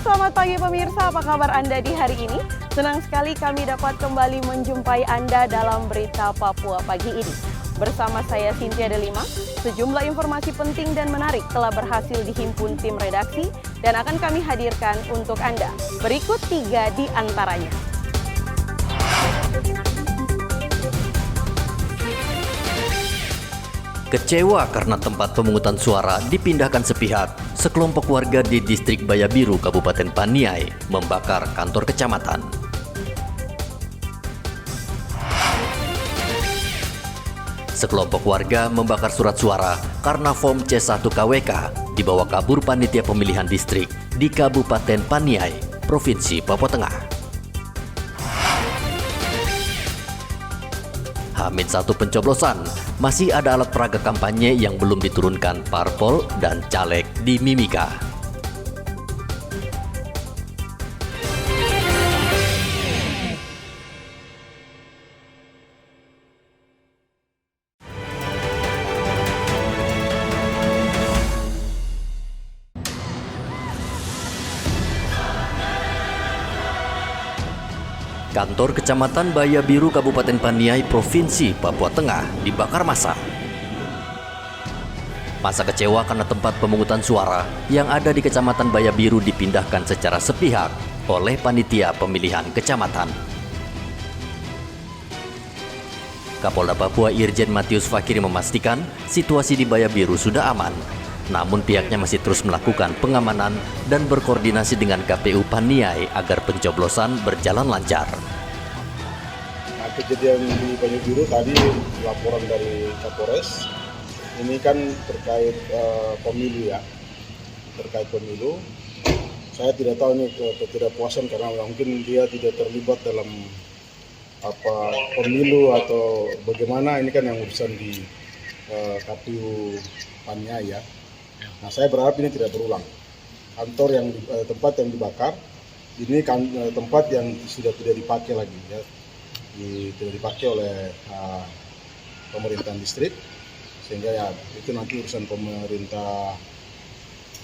selamat pagi pemirsa, apa kabar Anda di hari ini? Senang sekali kami dapat kembali menjumpai Anda dalam Berita Papua pagi ini. Bersama saya Cynthia Delima, sejumlah informasi penting dan menarik telah berhasil dihimpun tim redaksi dan akan kami hadirkan untuk Anda. Berikut 3 di antaranya. Kecewa karena tempat pemungutan suara dipindahkan sepihak, sekelompok warga di distrik Bayabiru, Kabupaten Paniai, membakar kantor kecamatan. Sekelompok warga membakar surat suara karena form C1 KWK dibawa kabur panitia pemilihan distrik di Kabupaten Paniai, Provinsi Papua Tengah. Hamid 1 pencoblosan, masih ada alat peraga kampanye yang belum diturunkan parpol dan caleg di Mimika. Kantor Kecamatan Bayabiru, Kabupaten Paniai, Provinsi Papua Tengah dibakar massa. Massa kecewa karena tempat pemungutan suara yang ada di Kecamatan Bayabiru dipindahkan secara sepihak oleh panitia pemilihan kecamatan. Kapolda Papua Irjen Matius Fakiri memastikan situasi di Bayabiru sudah aman. Namun pihaknya masih terus melakukan pengamanan dan berkoordinasi dengan KPU Paniai agar pencoblosan berjalan lancar. Nah, kejadian di Bayabiru tadi laporan dari Kapolres, ini kan terkait pemilu ya, terkait pemilu. Saya tidak tahu ini ketidakpuasan karena mungkin dia tidak terlibat dalam pemilu atau bagaimana, ini kan yang urusan di KPU Paniai ya. Nah, saya berharap ini tidak berulang. Tempat yang dibakar ini kan tempat yang sudah tidak dipakai lagi ya, tidak dipakai oleh pemerintahan distrik, sehingga ya itu nanti urusan pemerintah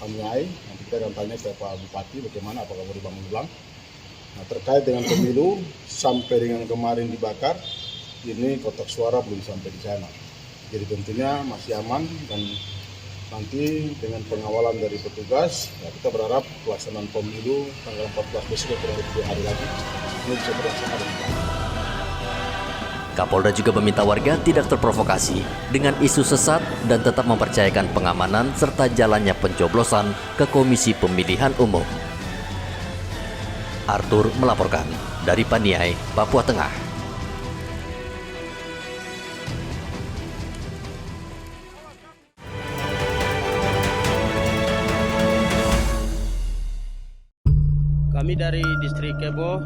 Paniai. Nanti kita akan tanya ke Pak Bupati bagaimana, apakah mau dibangun ulang. Nah, terkait dengan pemilu sampai dengan kemarin dibakar, ini kotak suara belum sampai di sana. Jadi tentunya masih aman dan nanti dengan pengawalan dari petugas, ya kita berharap pelaksanaan pemilu tanggal 14 besok kurang lebih 2 hari lagi ini bisa berlangsung dengan baik. Kapolda juga meminta warga tidak terprovokasi dengan isu sesat dan tetap mempercayakan pengamanan serta jalannya pencoblosan ke Komisi Pemilihan Umum. Arthur melaporkan dari Paniai, Papua Tengah. Kami dari Distrik Kebo,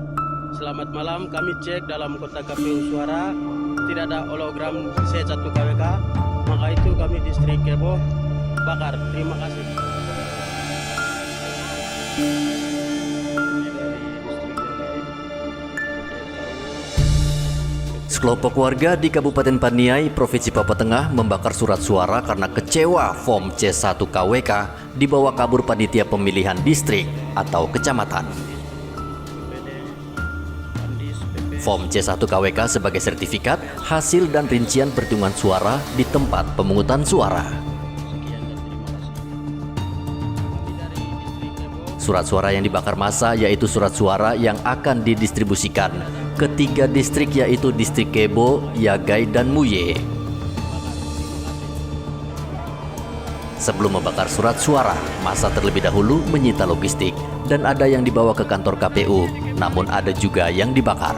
selamat malam. Kami cek dalam kotak KPU suara tidak ada hologram C1 KWK, maka itu kami Distrik Kebo bakar. Terima kasih. Sekelompok warga di Kabupaten Paniai, Provinsi Papua Tengah membakar surat suara karena kecewa form C1 KWK dibawa kabur panitia pemilihan distrik atau kecamatan. Form C1 KWK sebagai sertifikat hasil dan rincian perhitungan suara di tempat pemungutan suara. Surat suara yang dibakar massa yaitu surat suara yang akan didistribusikan ke 3 distrik yaitu Distrik Kebo, Yagai, dan Muye. Sebelum membakar surat suara, massa terlebih dahulu menyita logistik dan ada yang dibawa ke kantor KPU, namun ada juga yang dibakar.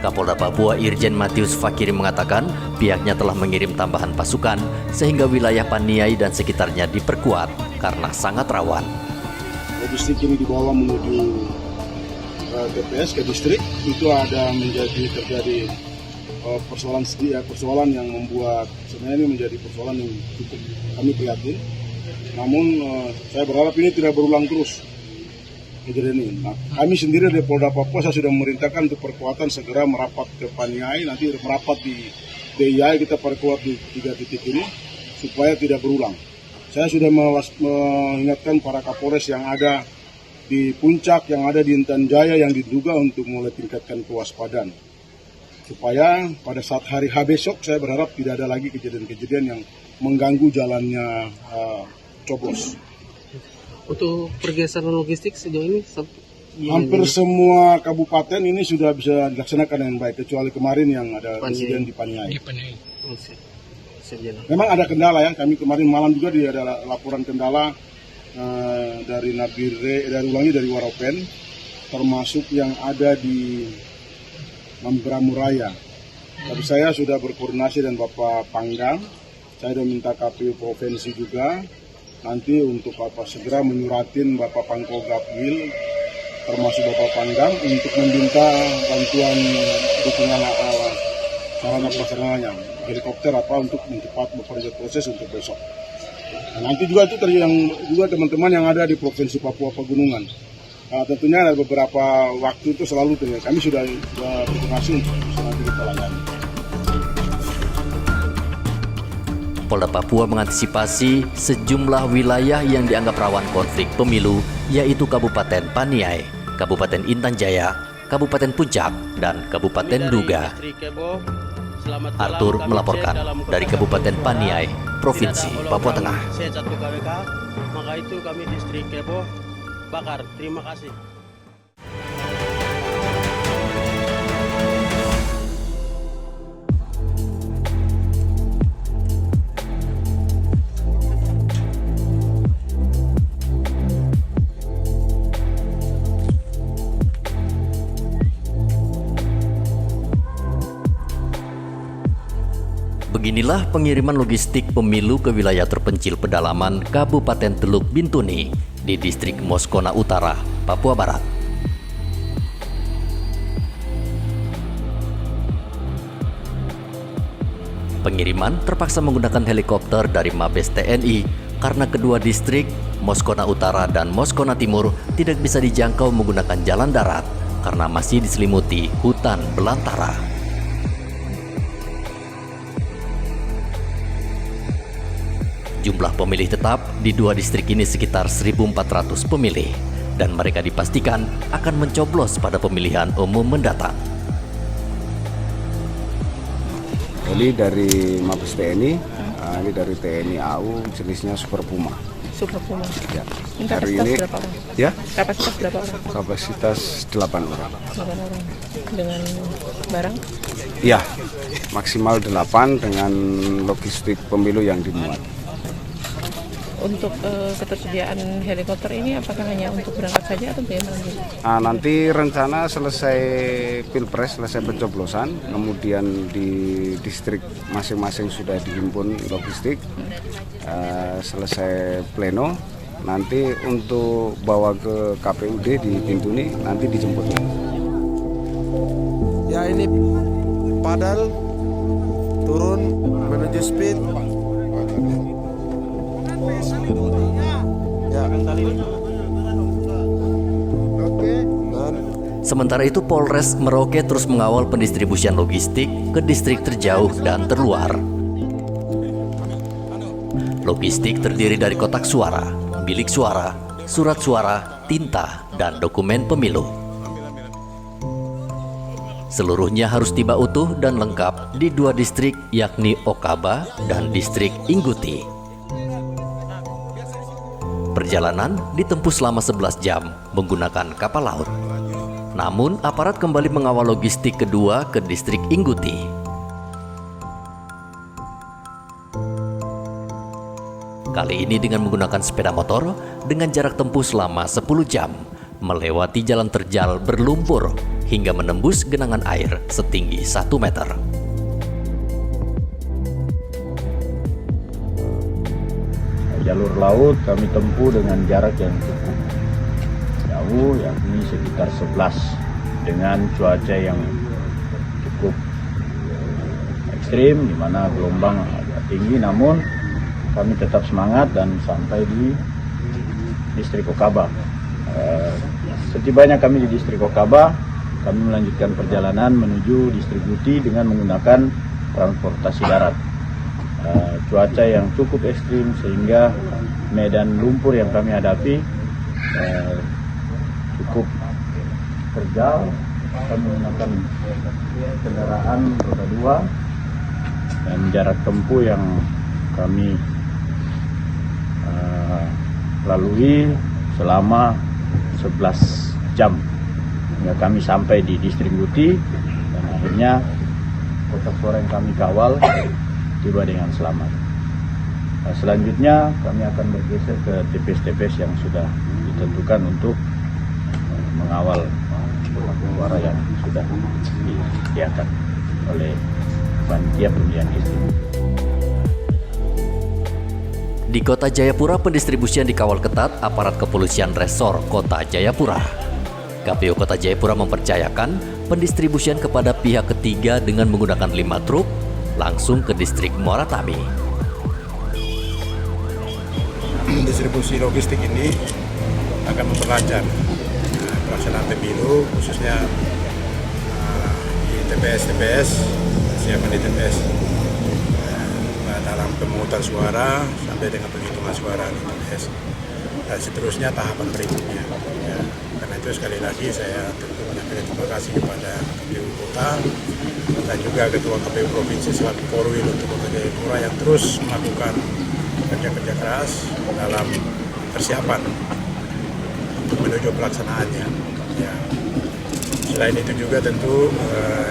Kapolda Papua Irjen Matius Fakiri mengatakan pihaknya telah mengirim tambahan pasukan sehingga wilayah Paniai dan sekitarnya diperkuat karena sangat rawan. Logistik ini dibawa menuju TPS ke distrik, itu ada terjadi persoalan yang membuat sebenarnya ini menjadi persoalan yang cukup kami prihatin. Namun saya berharap ini tidak berulang terus kejadian ini. Nah, kami sendiri dari Polda Papua saya sudah memerintahkan untuk perkuatan segera merapat ke Paniai, nanti merapat di DIY, kita perkuat di 3 titik ini supaya tidak berulang. Saya sudah mengingatkan para Kapolres yang ada di puncak, yang ada di Intan Jaya yang diduga untuk mulai tingkatkan kewaspadaan. Supaya pada saat hari H besok saya berharap tidak ada lagi kejadian-kejadian yang mengganggu jalannya coblos. Untuk pergeseran logistik sejauh ini Hampir semua kabupaten ini sudah bisa dilaksanakan dengan baik, kecuali kemarin yang ada insiden di Paniai. Memang ada kendala ya, kami kemarin malam juga ada laporan kendala dari dari Waropen, termasuk yang ada di Mambramuraya. Tapi saya sudah berkoordinasi dengan Bapak Pangdam, saya sudah minta KPU Provinsi juga, nanti untuk Bapak segera menyuratin Bapak Pangkogapil, termasuk Bapak Pangdam, untuk meminta bantuan dukungan sarana prasarananya, helikopter untuk cepat bekerja proses untuk besok. Nah, nanti juga itu yang juga teman-teman yang ada di Provinsi Papua Pegunungan. Tentunya ada beberapa waktu itu selalu terjadi. Kami sudah berkoordinasi untuk nanti kita layani. Polda Papua mengantisipasi sejumlah wilayah yang dianggap rawan konflik pemilu, yaitu Kabupaten Paniai, Kabupaten Intan Jaya, Kabupaten Puncak, dan Kabupaten Duga. Arthur melaporkan dari Kabupaten Paniai, Provinsi Papua Tengah. C1 KWK, maka itu kami distrik Kebo bakar. Terima kasih. Beginilah pengiriman logistik pemilu ke wilayah terpencil pedalaman Kabupaten Teluk Bintuni di distrik Moskona Utara, Papua Barat. Pengiriman terpaksa menggunakan helikopter dari Mabes TNI karena kedua distrik Moskona Utara dan Moskona Timur tidak bisa dijangkau menggunakan jalan darat karena masih diselimuti hutan belantara. Jumlah pemilih tetap di dua distrik ini sekitar 1.400 pemilih, dan mereka dipastikan akan mencoblos pada pemilihan umum mendatang. Ini dari Mabes TNI, ini dari TNI AU, jenisnya Super Puma. Super Puma. Ya. Kapasitas Hari ini berapa orang? Ya, Kapasitas berapa orang? kapasitas 8 orang. 8 orang. Dengan barang? Ya, maksimal 8 dengan logistik pemilu yang dimuat. Untuk ketersediaan helikopter ini apakah hanya untuk berangkat saja atau bagaimana? Nanti rencana selesai Pilpres, selesai pencoblosan, kemudian di distrik masing-masing sudah dihimpun logistik, selesai pleno, nanti untuk bawa ke KPUD di Bintuni, nanti dijemputnya. Ya, ini padal turun menuju speed. Ya. Oke. Sementara itu Polres Merauke terus mengawal pendistribusian logistik ke distrik terjauh dan terluar. Logistik terdiri dari kotak suara, bilik suara, surat suara, tinta, dan dokumen pemilu. Seluruhnya harus tiba utuh dan lengkap di dua distrik, yakni Okaba dan distrik Ingguti. Perjalanan ditempuh selama 11 jam menggunakan kapal laut. Namun, aparat kembali mengawal logistik kedua ke distrik Ingguti. Kali ini dengan menggunakan sepeda motor dengan jarak tempuh selama 10 jam, melewati jalan terjal berlumpur hingga menembus genangan air setinggi 1 meter. Jalur laut kami tempuh dengan jarak yang cukup jauh, yakni sekitar 11, dengan cuaca yang cukup ekstrim, di mana gelombang agak tinggi, namun kami tetap semangat dan sampai di distrik Okaba. Setibanya kami di distrik Okaba, kami melanjutkan perjalanan menuju distrik Guti dengan menggunakan transportasi darat. Cuaca yang cukup ekstrim sehingga medan lumpur yang kami hadapi cukup terjal. Kami menggunakan kendaraan roda 2 dan jarak tempuh yang kami lalui selama 11 jam hingga kami sampai di distrik Guti, dan akhirnya kotak suara yang kami kawal tiba dengan selamat. Selanjutnya kami akan bergeser ke TPS-TPS yang sudah ditentukan untuk mengawal kotak suara yang sudah disediakan oleh panitia pemilihan distrik. Di Kota Jayapura, pendistribusian dikawal ketat aparat kepolisian Resor Kota Jayapura. KPU Kota Jayapura mempercayakan pendistribusian kepada pihak ketiga dengan menggunakan 5 truk langsung ke distrik Muara Tami. Distribusi logistik ini akan memperlancar pelaksanaan pemilu, khususnya di TPS, siapan di TPS dalam pemungutan suara sampai dengan penghitungan suara di TPS, dan seterusnya tahapan berikutnya. Ya, karena itu sekali lagi saya tentu menyampaikan terima kasih kepada KPU Kota dan juga Ketua KPU Provinsi selaku Korwil untuk Kota Jayapura yang terus melakukan kerja-kerja keras dalam persiapan untuk menuju pelaksanaannya. Ya. Selain itu juga tentu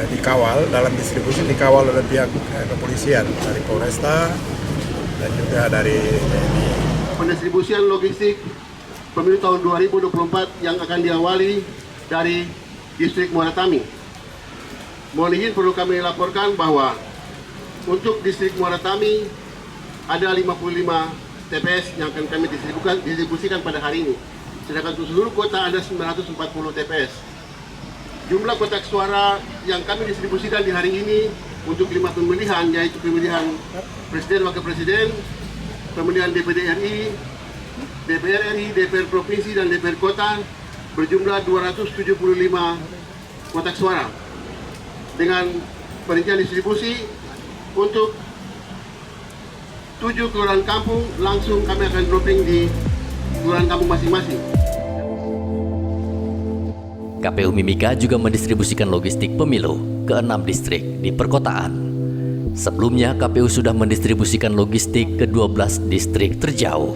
dikawal dalam distribusi, dikawal oleh pihak kepolisian dari Polresta dan juga dari TNI. Pendistribusian logistik pemilu tahun 2024 yang akan diawali dari distrik Muara Tami. Mohon izin perlu kami laporkan bahwa untuk distrik Muara Tami ada 55 TPS yang akan kami distribusikan pada hari ini. Sedangkan untuk seluruh kota ada 940 TPS. Jumlah kotak suara yang kami distribusikan di hari ini untuk 5 pemilihan, yaitu pemilihan Presiden, Wakil Presiden, pemilihan DPD RI, DPR RI, DPR Provinsi, dan DPR Kota berjumlah 275 kotak suara. Dengan perincian distribusi untuk 7 kelurahan kampung, langsung kami akan dropping di kelurahan kampung masing-masing. KPU Mimika juga mendistribusikan logistik pemilu ke 6 distrik di perkotaan. Sebelumnya, KPU sudah mendistribusikan logistik ke 12 distrik terjauh.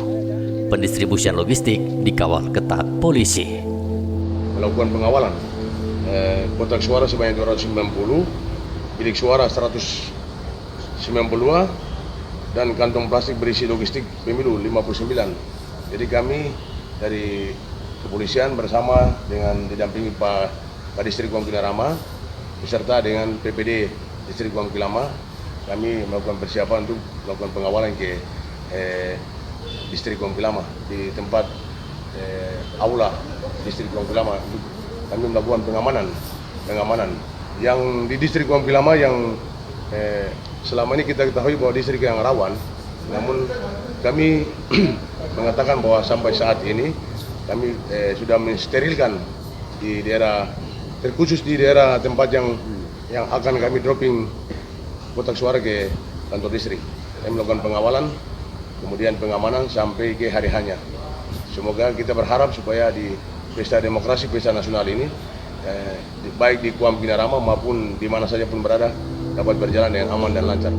Pendistribusian logistik dikawal ketat polisi. Melakukan pengawalan kotak suara sebanyak 290, bilik suara 192, dan kantong plastik berisi logistik pemilu 59. Jadi kami dari kepolisian bersama dengan didampingi Pak Distrik Wangkilama Rama beserta dengan PPD Distrik Wangkilama, kami melakukan persiapan untuk melakukan pengawalan ke Distrik Wangkilama di tempat aula Distrik Wangkilama. Kami melakukan pengamanan yang di Distrik Wangkilama yang selama ini kita ketahui bahwa distrik yang rawan, namun kami mengatakan bahwa sampai saat ini kami sudah mensterilkan di daerah, terkhusus di daerah tempat yang akan kami dropping kotak suara ke kantor distrik. Kami melakukan pengawalan, kemudian pengamanan sampai ke hari hanya. Semoga kita berharap supaya di pesta demokrasi, pesta nasional ini, baik di Kuam Ginarama maupun di mana saja pun berada, dapat berjalan dengan aman dan lancar.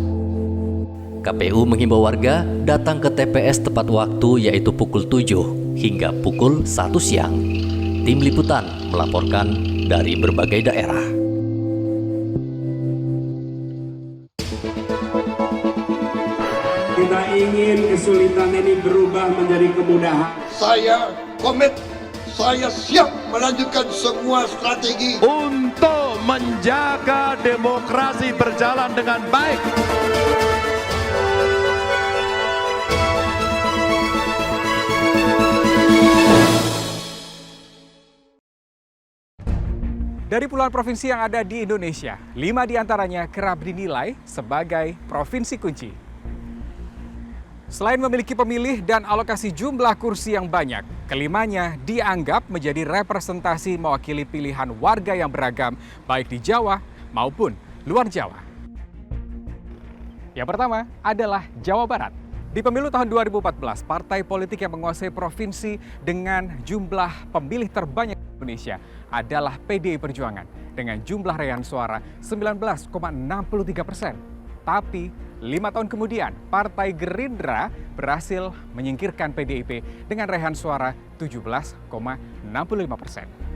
KPU menghimbau warga datang ke TPS tepat waktu, yaitu pukul 7 hingga pukul 1 siang. Tim Liputan melaporkan dari berbagai daerah. Kita ingin kesulitan ini berubah menjadi kemudahan. Saya komit, saya siap melanjutkan semua strategi untuk menjaga demokrasi berjalan dengan baik. Dari puluhan provinsi yang ada di Indonesia, 5 diantaranya kerap dinilai sebagai provinsi kunci. Selain memiliki pemilih dan alokasi jumlah kursi yang banyak, kelimanya dianggap menjadi representasi mewakili pilihan warga yang beragam, baik di Jawa maupun luar Jawa. Yang pertama adalah Jawa Barat. Di pemilu tahun 2014, partai politik yang menguasai provinsi dengan jumlah pemilih terbanyak di Indonesia adalah PDI Perjuangan dengan jumlah raihan suara 19,63%. Tapi 5 tahun kemudian, Partai Gerindra berhasil menyingkirkan PDIP dengan raihan suara 17,65%.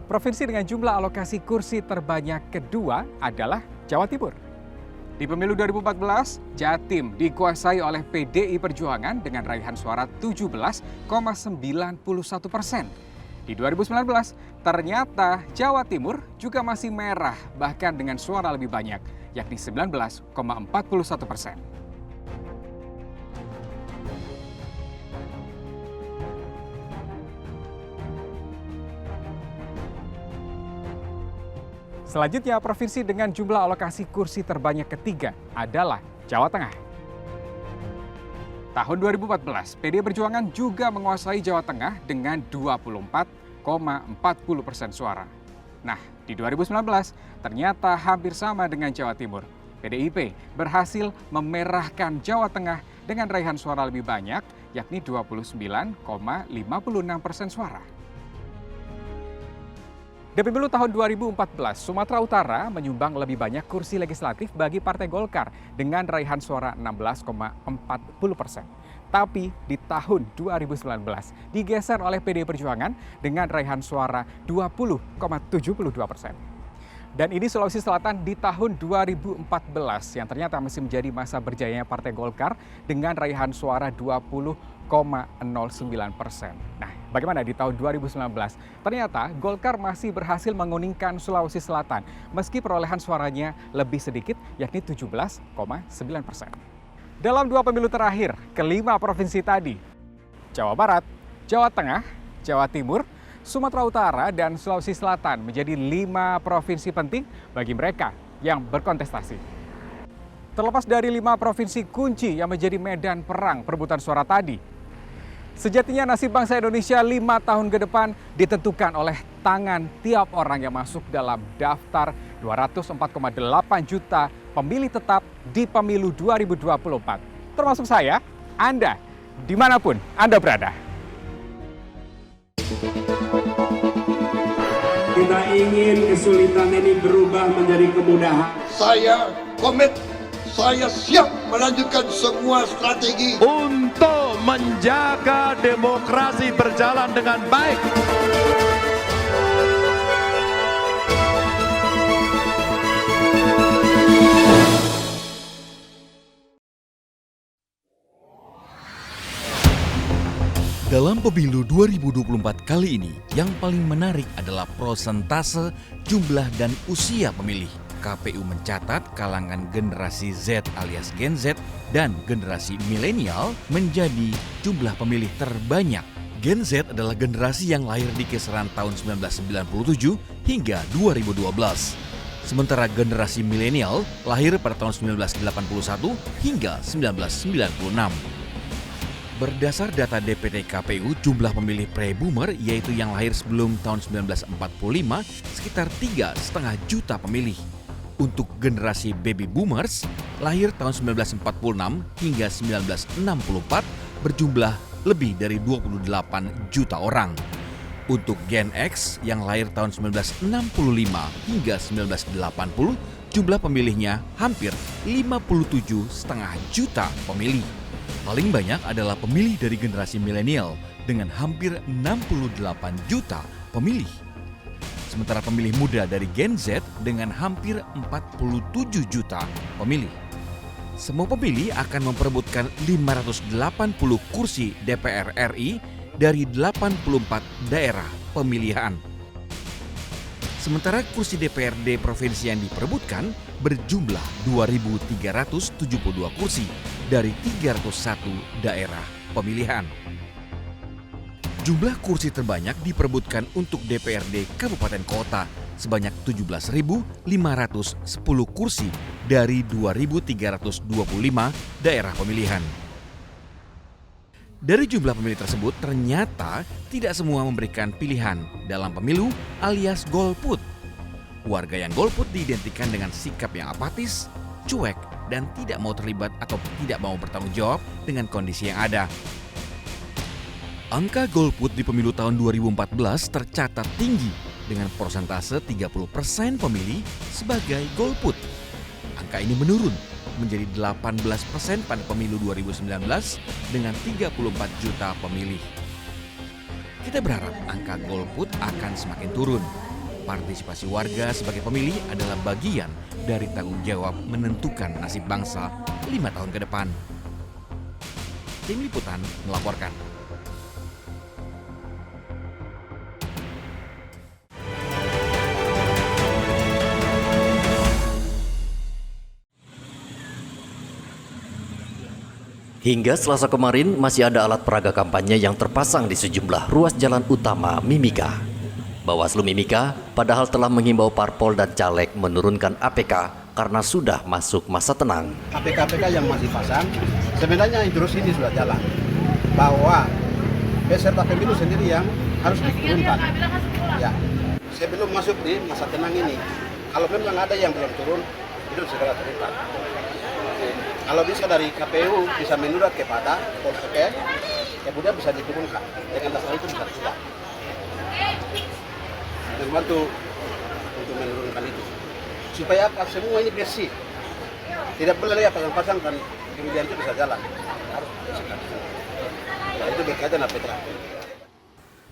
Provinsi dengan jumlah alokasi kursi terbanyak kedua adalah Jawa Timur. Di pemilu 2014, Jatim dikuasai oleh PDI Perjuangan dengan raihan suara 17,91%. Di 2019, ternyata Jawa Timur juga masih merah, bahkan dengan suara lebih banyak, yakni 19,41%. Selanjutnya, provinsi dengan jumlah alokasi kursi terbanyak ketiga adalah Jawa Tengah. Tahun 2014, PDI Perjuangan juga menguasai Jawa Tengah dengan 24,40% suara. Nah, di 2019 ternyata hampir sama dengan Jawa Timur. PDIP berhasil memerahkan Jawa Tengah dengan raihan suara lebih banyak, yakni 29,56% suara. Di pemilu tahun 2014, Sumatera Utara menyumbang lebih banyak kursi legislatif bagi Partai Golkar dengan raihan suara 16,40%. Tapi di tahun 2019 digeser oleh PDI Perjuangan dengan raihan suara 20,72%. Dan ini Sulawesi Selatan di tahun 2014 yang ternyata masih menjadi masa berjayanya Partai Golkar dengan raihan suara 20,09%. Nah, bagaimana di tahun 2019? Ternyata Golkar masih berhasil menguningkan Sulawesi Selatan meski perolehan suaranya lebih sedikit, yakni 17,9%. Dalam 2 pemilu terakhir, kelima provinsi tadi, Jawa Barat, Jawa Tengah, Jawa Timur, Sumatera Utara, dan Sulawesi Selatan menjadi 5 provinsi penting bagi mereka yang berkontestasi. Terlepas dari 5 provinsi kunci yang menjadi medan perang perebutan suara tadi, sejatinya nasib bangsa Indonesia 5 tahun ke depan ditentukan oleh tangan tiap orang yang masuk dalam daftar 204,8 juta pemilih tetap di pemilu 2024. Termasuk saya, Anda, dimanapun Anda berada. Kita ingin kesulitan ini berubah menjadi kemudahan. Saya komit, saya siap melanjutkan semua strategi untuk menjaga demokrasi berjalan dengan baik. Dalam pemilu 2024 kali ini, yang paling menarik adalah prosentase, jumlah, dan usia pemilih. KPU mencatat kalangan generasi Z alias Gen Z dan generasi milenial menjadi jumlah pemilih terbanyak. Gen Z adalah generasi yang lahir di kisaran tahun 1997 hingga 2012. Sementara generasi milenial lahir pada tahun 1981 hingga 1996. Berdasar data DPT KPU, jumlah pemilih pre-boomer yaitu yang lahir sebelum tahun 1945 sekitar 3,5 juta pemilih. Untuk generasi baby boomers, lahir tahun 1946 hingga 1964 berjumlah lebih dari 28 juta orang. Untuk Gen X yang lahir tahun 1965 hingga 1980, jumlah pemilihnya hampir 57,5 juta pemilih. Paling banyak adalah pemilih dari generasi milenial dengan hampir 68 juta pemilih. Sementara pemilih muda dari Gen Z dengan hampir 47 juta pemilih. Semua pemilih akan memperebutkan 580 kursi DPR RI dari 84 daerah pemilihan. Sementara kursi DPRD provinsi yang diperebutkan berjumlah 2.372 kursi dari 301 daerah pemilihan. Jumlah kursi terbanyak diperebutkan untuk DPRD Kabupaten Kota sebanyak 17.510 kursi dari 2.325 daerah pemilihan. Dari jumlah pemilih tersebut, ternyata tidak semua memberikan pilihan dalam pemilu alias golput. Warga yang golput diidentikan dengan sikap yang apatis, cuek, dan tidak mau terlibat atau tidak mau bertanggung jawab dengan kondisi yang ada. Angka golput di pemilu tahun 2014 tercatat tinggi dengan persentase 30% pemilih sebagai golput. Angka ini menurun menjadi 18% pada pemilu 2019 dengan 34 juta pemilih. Kita berharap angka golput akan semakin turun. Partisipasi warga sebagai pemilih adalah bagian dari tanggung jawab menentukan nasib bangsa 5 tahun ke depan. Tim Liputan melaporkan. Hingga Selasa kemarin masih ada alat peraga kampanye yang terpasang di sejumlah ruas jalan utama Mimika. Bawaslu Mimika padahal telah menghimbau parpol dan caleg menurunkan APK karena sudah masuk masa tenang. APK yang masih pasang, sebenarnya instruksi ini sudah jalan bahwa peserta pemilu sendiri yang harus diturunkan. Ya, sebelum masuk di masa tenang ini, kalau memang ada yang belum turun, itu segera turunkan. Kalau bisa dari KPU bisa menurat kepada Polsek, kemudian bisa diturunkan. Dengan dasar itu bisa tidak. Membantu untuk menurunkan itu. Supaya apa? Semua ini bersih. Tidak boleh ya pasang-pasang dan kemudian itu bisa jalan. Harus bersihkan. Nah, itu berkaitan dengan Petra.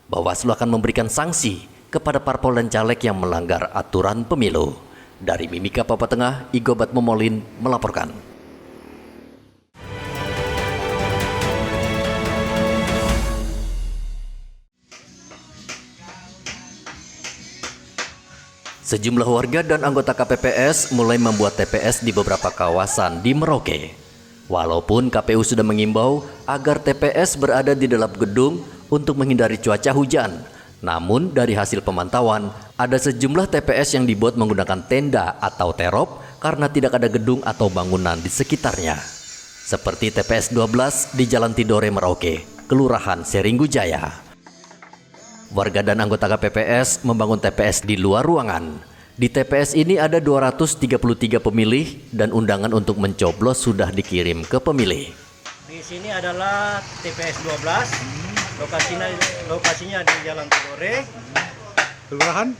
Bawaslu akan memberikan sanksi kepada parpol dan caleg yang melanggar aturan pemilu. Dari Mimika, Papua Tengah, Igobat Momolin melaporkan. Sejumlah warga dan anggota KPPS mulai membuat TPS di beberapa kawasan di Merauke. Walaupun KPU sudah mengimbau agar TPS berada di dalam gedung untuk menghindari cuaca hujan, namun dari hasil pemantauan ada sejumlah TPS yang dibuat menggunakan tenda atau terop karena tidak ada gedung atau bangunan di sekitarnya. Seperti TPS 12 di Jalan Tidore Merauke, Kelurahan Seringgujaya. Warga dan anggota KPPS membangun TPS di luar ruangan. Di TPS ini ada 233 pemilih dan undangan untuk mencoblos sudah dikirim ke pemilih. Di sini adalah TPS 12, lokasinya di Jalan Tidore, Kelurahan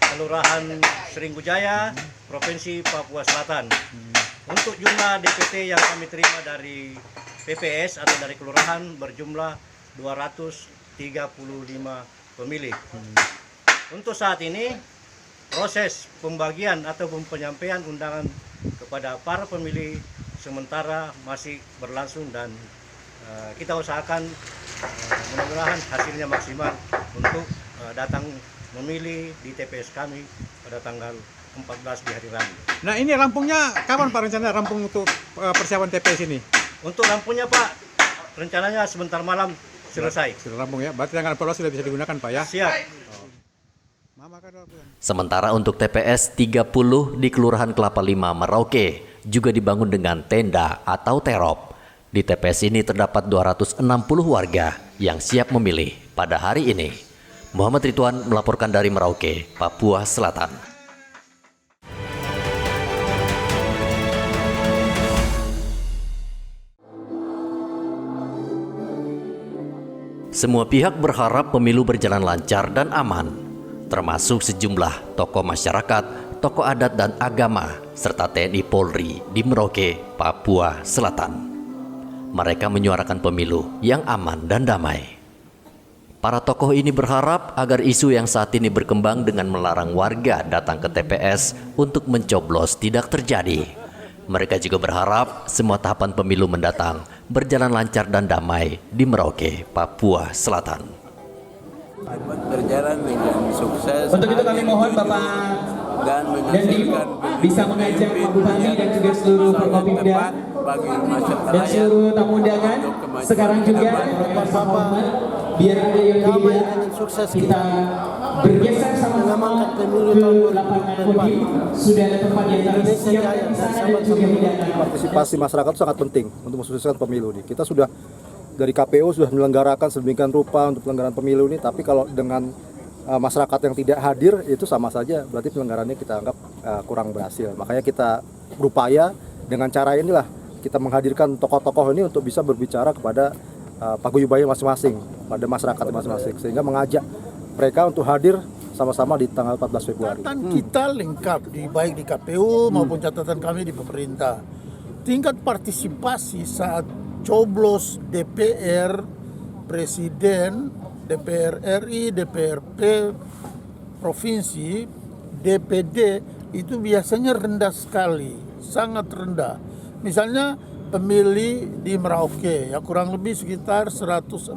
Seringgujaya, Provinsi Papua Selatan. Untuk jumlah DPT yang kami terima dari PPS atau dari kelurahan berjumlah 235 pemilih. Untuk saat ini proses pembagian atau penyampaian undangan kepada para pemilih sementara masih berlangsung dan kita usahakan mudah-mudahan hasilnya maksimal untuk datang memilih di TPS kami pada tanggal 14 di hari Rabu. Nah, ini rampungnya kapan Pak rencana rampung untuk persiapan TPS ini? Untuk rampungnya Pak, rencananya sebentar malam selesai. Sudah rampung ya, berarti tanggal 14 sudah bisa digunakan Pak ya? Siap. Sementara untuk TPS 30 di Kelurahan Kelapa Lima Merauke juga dibangun dengan tenda atau terop. Di TPS ini terdapat 260 warga yang siap memilih pada hari ini. Muhammad Ridwan melaporkan dari Merauke, Papua Selatan. Semua pihak berharap pemilu berjalan lancar dan aman, termasuk sejumlah tokoh masyarakat, tokoh adat dan agama, serta TNI Polri di Merauke, Papua Selatan. Mereka menyuarakan pemilu yang aman dan damai. Para tokoh ini berharap agar isu yang saat ini berkembang dengan melarang warga datang ke TPS untuk mencoblos tidak terjadi. Mereka juga berharap semua tahapan pemilu mendatang berjalan lancar dan damai di Merauke, Papua Selatan. Berjalan dengan sukses. Untuk itu kami mohon Bapak dan bisa mengajak Pak Bupati dan juga seluruh Forkopimda dan seluruh tamu undangan sekarang juga Pak Muhammad biar ada yang dilihat kita bergeser sama-sama ke lapangan podium. Sudah ada tempat yang tersiap di sana dan juga hidangan. Partisipasi masyarakat sangat penting untuk mensukseskan pemilu ini. Kita sudah dari KPU sudah menyelenggarakan sedemikian rupa untuk penyelenggaraan pemilu ini, tapi kalau dengan masyarakat yang tidak hadir itu sama saja, berarti penyelenggaraannya kita anggap kurang berhasil. Makanya kita berupaya dengan cara inilah kita menghadirkan tokoh-tokoh ini untuk bisa berbicara kepada paguyuban masing-masing, pada masyarakat masing-masing, sehingga mengajak mereka untuk hadir sama-sama di tanggal 14 Februari. Catatan kita lengkap, baik di KPU maupun catatan kami di pemerintah. Tingkat partisipasi saat coblos DPR, Presiden, DPR RI, DPRP, Provinsi, DPD itu biasanya rendah sekali, sangat rendah. Misalnya pemilih di Merauke ya kurang lebih sekitar 164.000,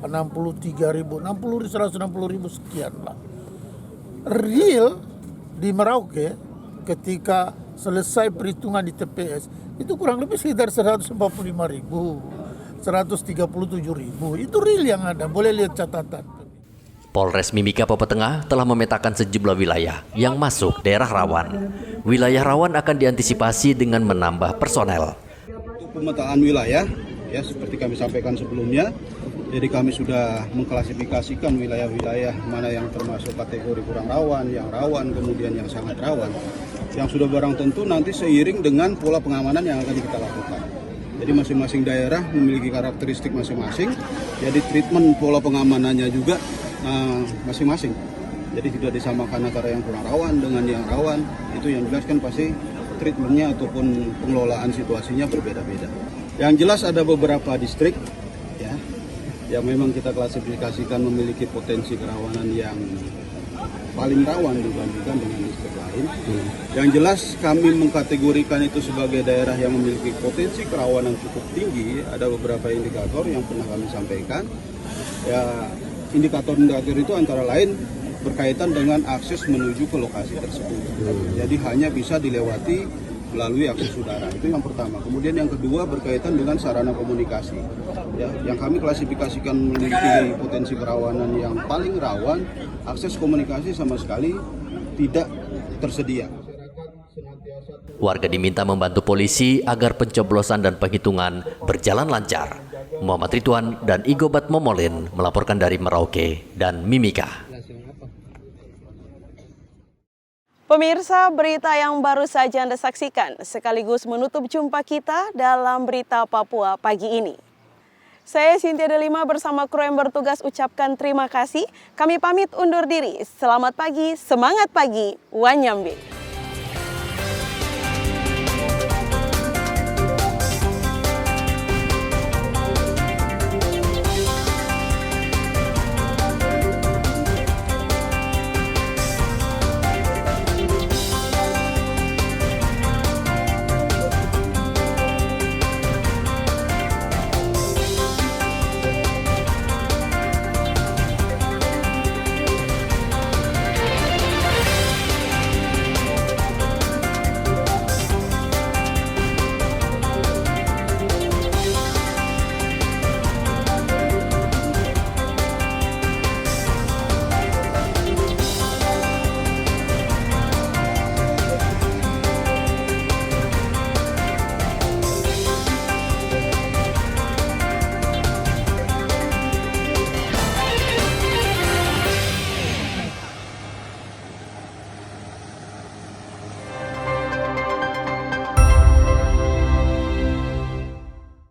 63.000, 160.000 sekian lah. Real di Merauke ketika selesai perhitungan di TPS itu kurang lebih sekitar 145.000, 137.000. Itu real yang ada, boleh lihat catatan. Polres Mimika Papua Tengah telah memetakan sejumlah wilayah yang masuk daerah rawan. Wilayah rawan akan diantisipasi dengan menambah personel. Pemetaan wilayah, ya seperti kami sampaikan sebelumnya, jadi kami sudah mengklasifikasikan wilayah-wilayah mana yang termasuk kategori kurang rawan, yang rawan, kemudian yang sangat rawan. Yang sudah barang tentu nanti seiring dengan pola pengamanan yang akan kita lakukan. Jadi masing-masing daerah memiliki karakteristik masing-masing, jadi treatment pola pengamanannya juga masing-masing. Jadi tidak disamakan antara yang kurang rawan dengan yang rawan, itu yang jelas kan pasti treatmentnya ataupun pengelolaan situasinya berbeda-beda. Yang jelas ada beberapa distrik ya, yang memang kita klasifikasikan memiliki potensi kerawanan yang paling rawan dibandingkan dengan distrik lain. Yang jelas kami mengkategorikan itu sebagai daerah yang memiliki potensi kerawanan cukup tinggi. Ada beberapa indikator yang pernah kami sampaikan. Ya, indikator-indikator itu antara lain berkaitan dengan akses menuju ke lokasi tersebut. Jadi hanya bisa dilewati melalui akses udara. Itu yang pertama. Kemudian yang kedua berkaitan dengan sarana komunikasi. Ya, yang kami klasifikasikan memiliki potensi kerawanan yang paling rawan, akses komunikasi sama sekali tidak tersedia. Warga diminta membantu polisi agar pencoblosan dan penghitungan berjalan lancar. Muhammad Ridwan dan Igobat Momolin melaporkan dari Merauke dan Mimika. Pemirsa, berita yang baru saja Anda saksikan sekaligus menutup jumpa kita dalam Berita Papua pagi ini. Saya Cynthia Delima bersama kru yang bertugas ucapkan terima kasih. Kami pamit undur diri. Selamat pagi, semangat pagi, Wanyambe.